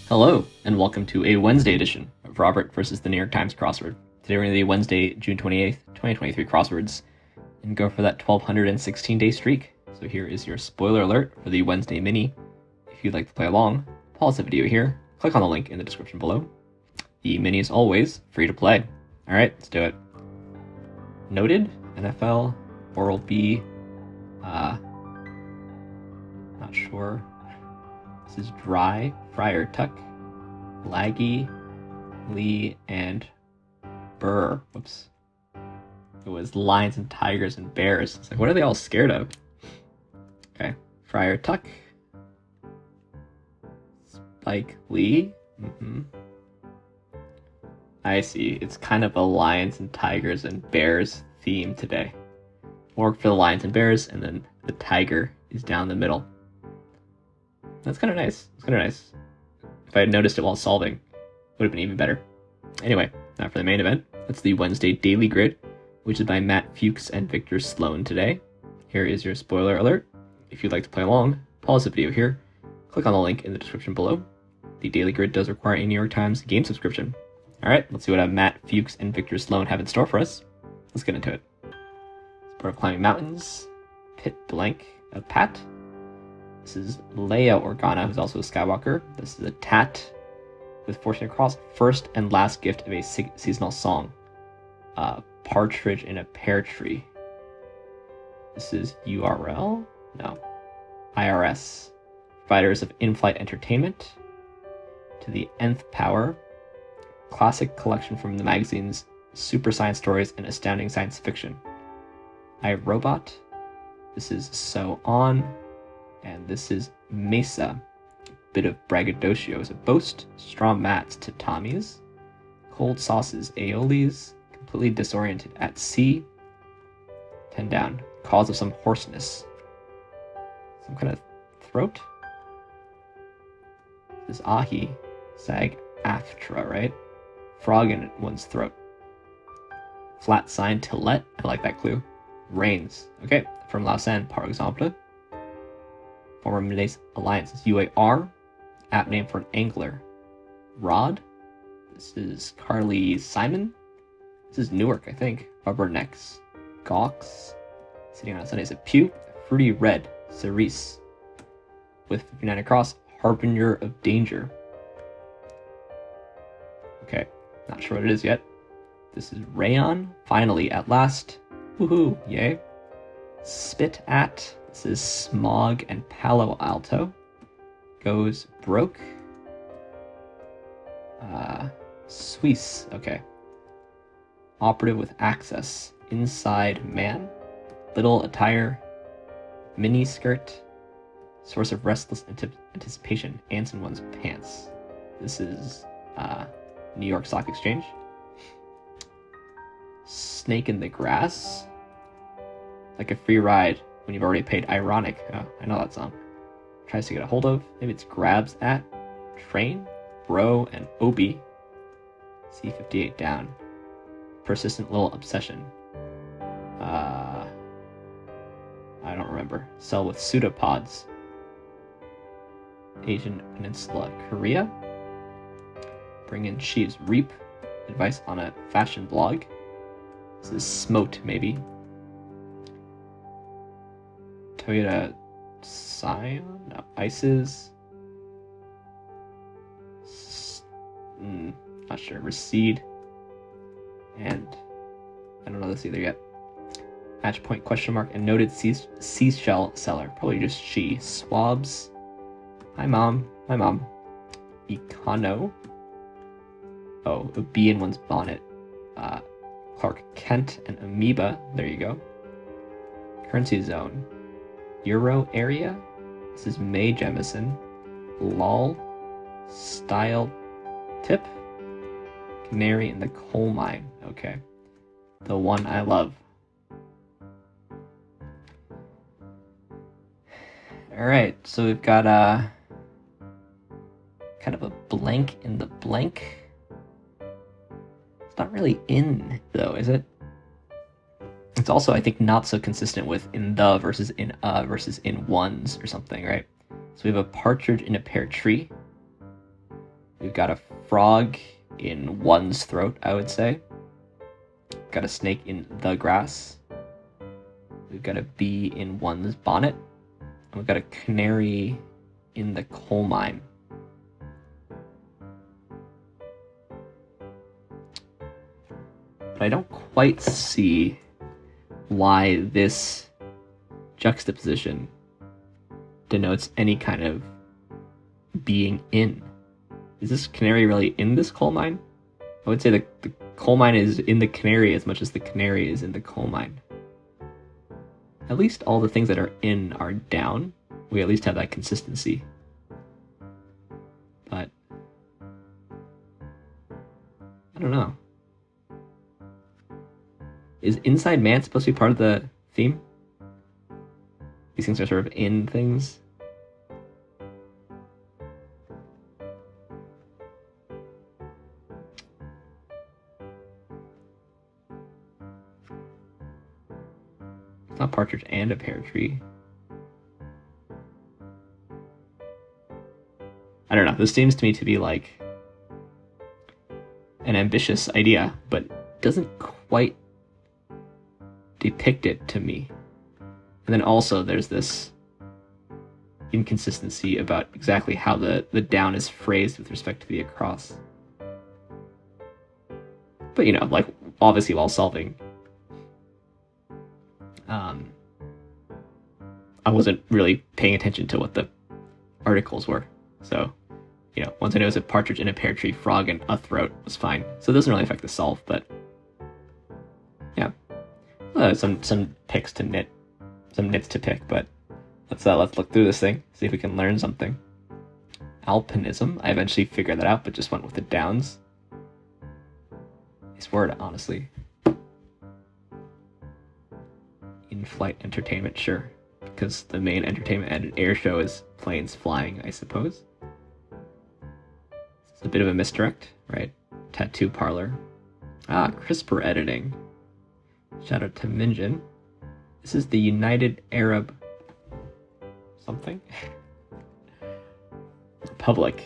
Hello, and welcome to a Wednesday edition of Robert versus the New York Times Crossword. Today we're going to do the Wednesday, June 28th, 2023 crosswords, and go for that 1,216-day streak. So here is your spoiler alert for the Wednesday mini. If you'd like to play along, pause the video here, click on the link in the description below. The mini is always free to play. Alright, let's do it. Noted, NFL, Oral-B, not sure. This is Dry, Friar Tuck, Laggy, Lee, and Burr. Whoops. It was lions and tigers and bears. It's like, what are they all scared of? Okay. Friar Tuck. Spike Lee. I see. It's kind of a lions and tigers and bears theme today. More for the lions and bears, and then the tiger is down the middle. That's kind of nice. It's kind of nice. If I had noticed it while solving, it would have been even better. Anyway, now for the main event. That's the Wednesday Daily Grid, which is by Matt Fuchs and Victor Sloan today. Here is your spoiler alert. If you'd like to play along, pause the video here, click on the link in the description below. The Daily Grid does require a New York Times game subscription. Alright, let's see what Matt Fuchs and Victor Sloan have in store for us. Let's get into it. Sport of climbing mountains, pit blank of Pat. This is Leia Organa, who's also a Skywalker. This is a Tat with Fortune Across, first and last gift of a seasonal song. Partridge in a Pear Tree. This is URL? No. IRS. Providers of in-flight entertainment. To the Nth Power. Classic collection from the magazines Super Science Stories and Astounding Science Fiction. iRobot. This is So On. And this is Mesa. Bit of braggadocio is a boast. Straw mats to Tommy's. Cold sauces aiolis. Completely disoriented at sea. 10 down. Cause of some hoarseness. Some kind of throat? This is ahi. Sag aftra, right? Frog in one's throat. Flat sign to let. I like that clue. Rains. Okay. From Lausanne, par exemple. Former Middays Alliance is UAR. App name for an angler. Rod. This is Carly Simon. This is Newark, I think. Rubbernecks. Gawks. Sitting on a Sunday is a Pew. Fruity Red. Cerise. With 59 across. Harbinger of Danger. Okay. Not sure what it is yet. This is Rayon. Finally, at last. Woohoo. Yay. Spit at. This is Smog and Palo Alto. Goes broke. Suisse. Okay. Operative with access. Inside man. Little attire. Mini skirt. Source of restless anticipation. Ants in one's pants. This is New York Stock Exchange. Snake in the grass. Like a free ride when you've already paid. Ironic. Oh, I know that song. Tries to get a hold of. Maybe it's grabs at. Train. Bro and Obi. C58 down. Persistent little obsession. I don't remember. Sell with pseudopods. Asian Peninsula, Korea. Bring in sheaves. Reap. Advice on a fashion blog. This is Smote, maybe. Toyota Scion? No. Ices. Not sure. Recede. And I don't know this either yet. Match point question mark and noted seashell seller. Probably just she. Swabs. Hi mom. Hi mom. Econo. Oh, a bee in one's bonnet. Clark Kent and Amoeba. There you go. Currency zone. Euro area. This is Mae Jemison. Lol. Style tip. Canary in the coal mine. Okay. The one I love. Alright, so we've got kind of a blank in the blank. It's not really in, though, is it? It's also, I think, not so consistent with in the versus in ones or something, right? So we have a partridge in a pear tree. We've got a frog in one's throat, I would say. Got a snake in the grass. We've got a bee in one's bonnet. And we've got a canary in the coal mine. But I don't quite see why this juxtaposition denotes any kind of being in. Is this canary really in this coal mine? I would say the coal mine is in the canary as much as the canary is in the coal mine. At least all the things that are in are down. We at least have that consistency. But I don't know. Is inside man supposed to be part of the theme? These things are sort of in things. It's not partridge and a pear tree. I don't know. This seems to me to be like an ambitious idea, but doesn't quite depict it to me. And then also there's this inconsistency about exactly how the down is phrased with respect to the across. But you know, like obviously while solving, I wasn't really paying attention to what the articles were. So, you know, once I know it was a partridge in a pear tree, frog in a throat was fine. So it doesn't really affect the solve, but yeah. Some picks to knit, some knits to pick, but let's look through this thing, see if we can learn something. Alpinism, I eventually figured that out, but just went with the downs. Nice word, honestly. In-flight entertainment, sure, because the main entertainment at an air show is planes flying, I suppose. It's a bit of a misdirect, right? Tattoo parlor. CRISPR editing. Shout out to Minjin. This is the United Arab something Republic.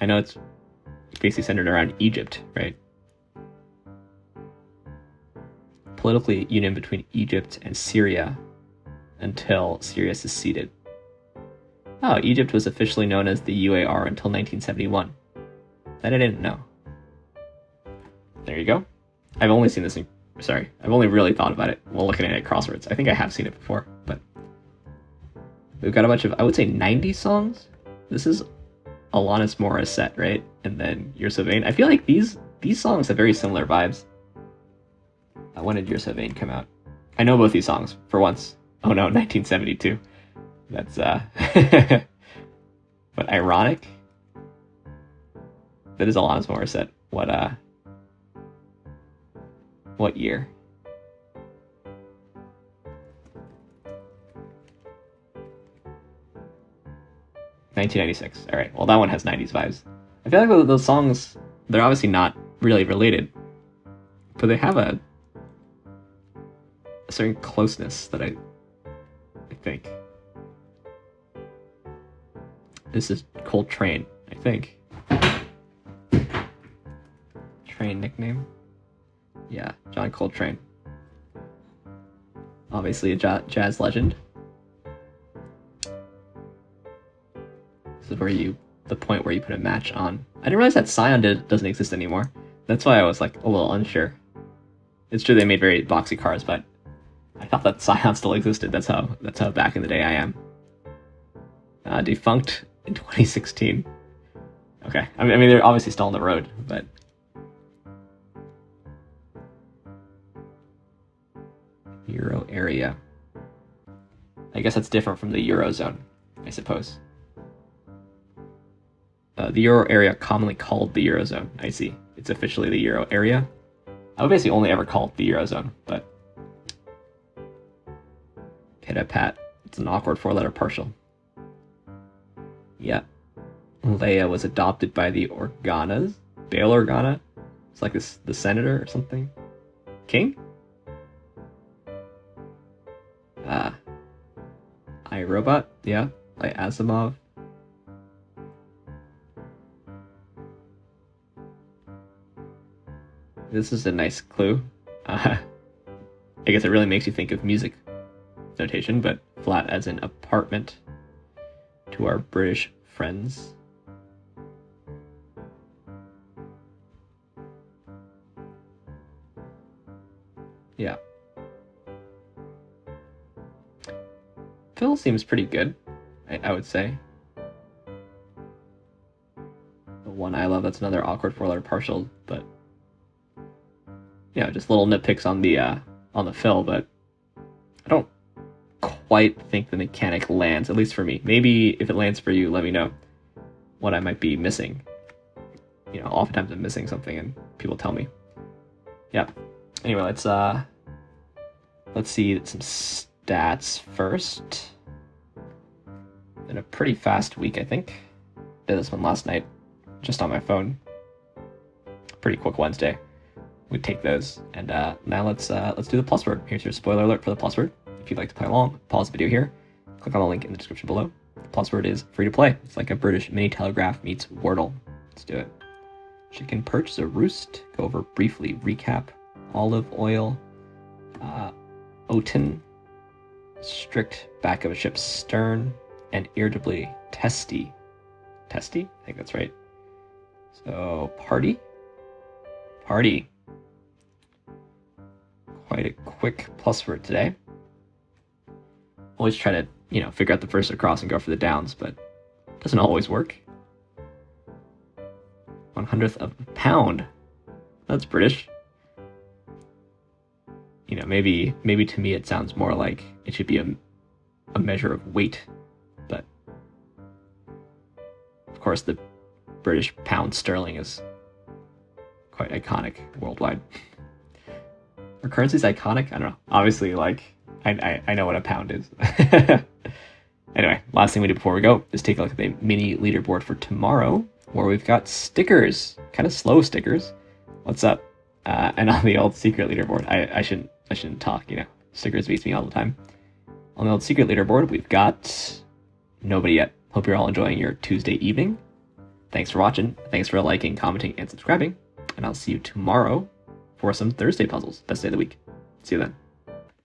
I know it's basically centered around Egypt, right? Politically union between Egypt and Syria until Syria seceded. Oh, Egypt was officially known as the UAR until 1971. That I didn't know. There you go. I've only seen this in... Sorry, I've only really thought about it while looking at crosswords. I think I have seen it before, but... We've got a bunch of, I would say, 90s songs. This is Alanis Morissette, right? And then You're So Vain. I feel like these songs have very similar vibes. When did You're So Vain come out? I know both these songs, for once. Oh no, 1972. That's, but ironic. That is Alanis Morissette. What year? $1996. Alright, well that one has 90s vibes. I feel like those songs, they're obviously not really related, but they have a certain closeness that I think. This is Coltrane, I think. Train nickname? Yeah, John Coltrane. Obviously a jazz legend. This is where the point where you put a match on. I didn't realize that Scion doesn't exist anymore. That's why I was like a little unsure. It's true they made very boxy cars, but I thought that Scion still existed. That's how back in the day I am. Defunct in 2016. Okay, I mean they're obviously still on the road, but Euro area. I guess that's different from the Eurozone, I suppose. The Euro area, commonly called the Eurozone. I see. It's officially the Euro area. I would basically only ever call it the Eurozone, but Pit-a-pat. It's an awkward four-letter partial. Yeah. Leia was adopted by the Organas. Bail Organa? It's like this, the senator or something. King? iRobot? Yeah, by Asimov. This is a nice clue. I guess it really makes you think of music notation, but flat as in apartment to our British friends. Yeah. Phil seems pretty good, I would say. The one I love, that's another awkward four-letter partial, but yeah, just little nitpicks on the fill, but I don't quite think the mechanic lands, at least for me. Maybe if it lands for you, let me know what I might be missing. You know, oftentimes I'm missing something and people tell me. Yeah. Anyway, let's see some stats first. Been a pretty fast week, I think. Did this one last night, just on my phone. Pretty quick Wednesday. We take those, and now let's do the plus word. Here's your spoiler alert for the plus word. If you'd like to play along, pause the video here, click on the link in the description below. The plus word is free to play. It's like a British mini telegraph meets Wordle. Let's do it. Chicken perch is a roost. Go over briefly. Recap. Olive oil. Oaten. Strict back of a ship's stern. And irritably testy. Testy? I think that's right. So, party. Party. Quite a quick plus word today. Always try to, figure out the first across and go for the downs, but it doesn't always work. 1/100th of a pound. That's British. Maybe to me it sounds more like it should be a measure of weight, but of course the British pound sterling is quite iconic worldwide. Our currency's iconic? I don't know. Obviously, I know what a pound is. Anyway, last thing we do before we go is take a look at the mini leaderboard for tomorrow, where we've got stickers, kind of slow stickers. What's up? And on the old secret leaderboard, I shouldn't talk, stickers beats me all the time. On the old secret leaderboard, we've got nobody yet. Hope you're all enjoying your Tuesday evening. Thanks for watching. Thanks for liking, commenting, and subscribing. And I'll see you tomorrow for some Thursday puzzles. Best day of the week. See you then.